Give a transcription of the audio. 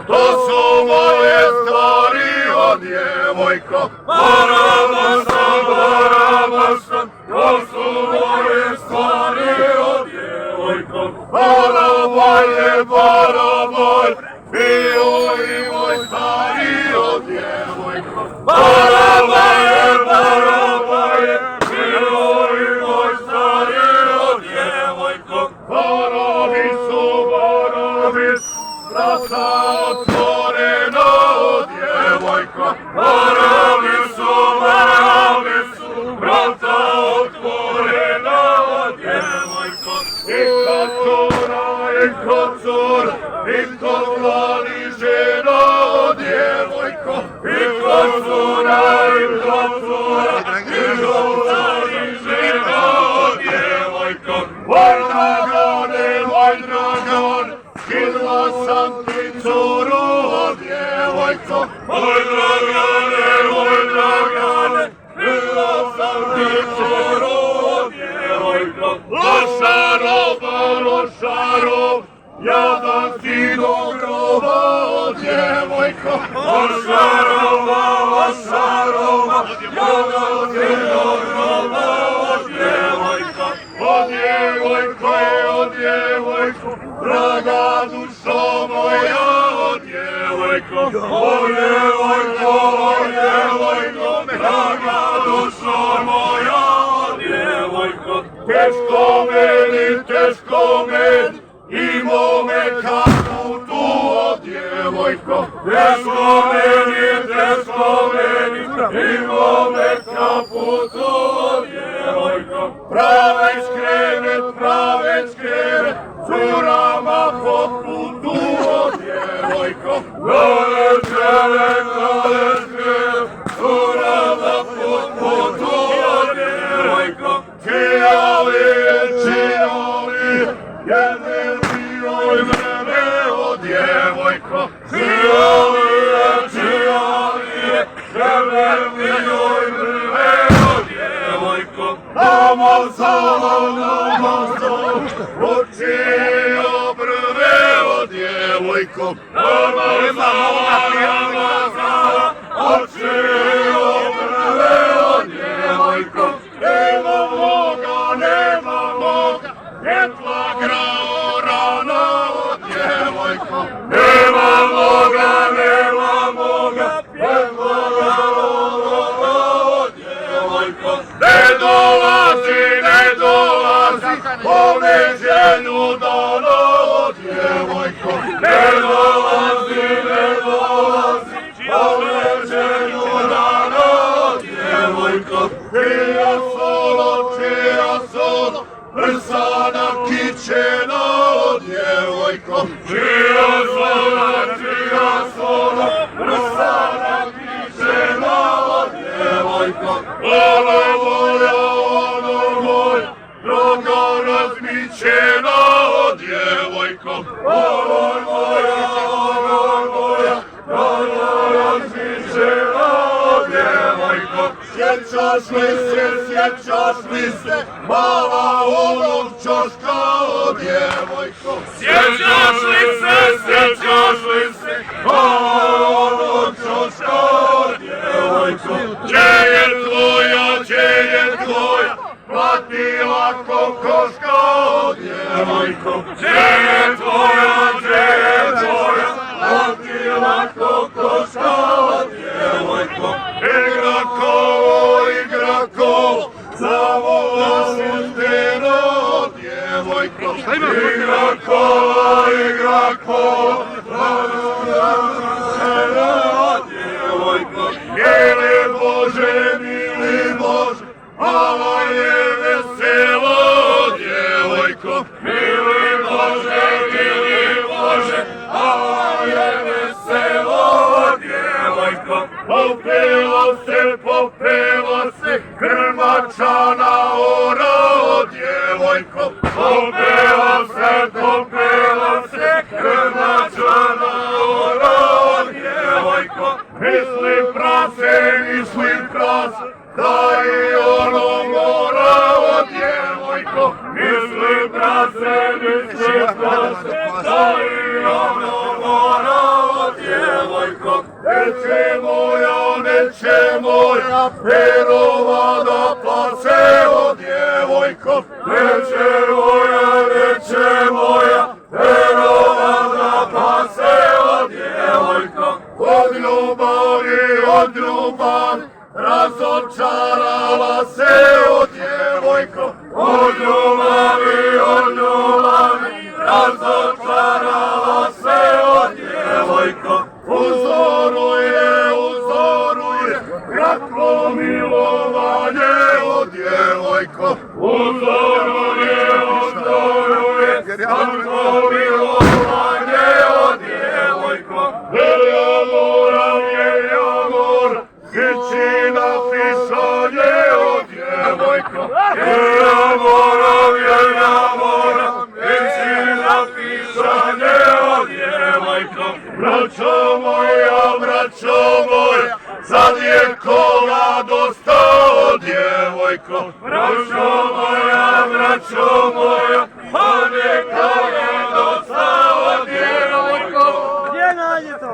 To su moje stvari, o djevojko, zora, i živa djevojko. Oj Dragane, vidla sam ti curu, djevojko. Oj Dragane, vidla sam ti curu, djevojko. Loša roba, jadan ti do groba, djevojko. Loša roba, jadan ti do groba, djevojko. O djevojko, draga dušo moja, o djevojko. O djevojko, draga dušo moja, o djevojko. Teško meni, i mome kaputu, o djevojko. Teško meni, i mome kaputu, o djevojko. Praveć krevet, curama po putu, o djevojko. Praveć krevet, curama po putu, o djevojko. Čijali, jedne oj vreme, o djevojko. Čijali, jedne oj vreme, o djevojko. Namazala, oči obrve, o djevojko. Namazala, oči obrve, o djevojko. Nema moga, jetla grao rana, o djevojko. Nema moga, jetla grao rana, o djevojko. Ne dolazi, po neđelju dana, o djevojko. Ne dolazi, po neđelju dana, o djevojko. Čija solo, prsana kićena, o djevojko. Čija solo, prsana kićena, o djevojko. Ono moja, droga razmićena, o djevojko. Ono moja, droga razmićena, o djevojko. Sjećaš li se, mala onog čoška, o djevojko. Sjećaš li se, mala onog čoška, o djevojko. Gdje je tvoja, platila kokoška, o djevojko. Gdje je tvoja, platila kokoška, o djevojko. Igra kolo, zavola se stena, o djevojko. Igra kolo, zavola se stena, o djevojko. Mili Bože, ala je veselo, o djevojko. Mili Bože, ala je veselo, o djevojko. Popela se, krmačana ora, o djevojko. Popela se, krmačana ora, o djevojko. Mislim prase, da i ono mora, o djevojko. Mislim prase, da i ono mora, o djevojko. Neće moja, perova da plase, o djevojko. Neće moja, perova da plase, o djevojko. Od ljubavi, razočarala se, o djevojko. Od ljubavi, razočarala se, o djevojko. Uzoruje, kratko milovanje, o djevojko. Uzoruje, kratko milovanje, o djevojko. Jer ja moram, hići na djevojko, jer ja moram, reći napisane o djevojko. Braćo moja, za djekova dosta o djevojko. Braćo moja, a djekova dosta o djevojko. Gdje nađe to?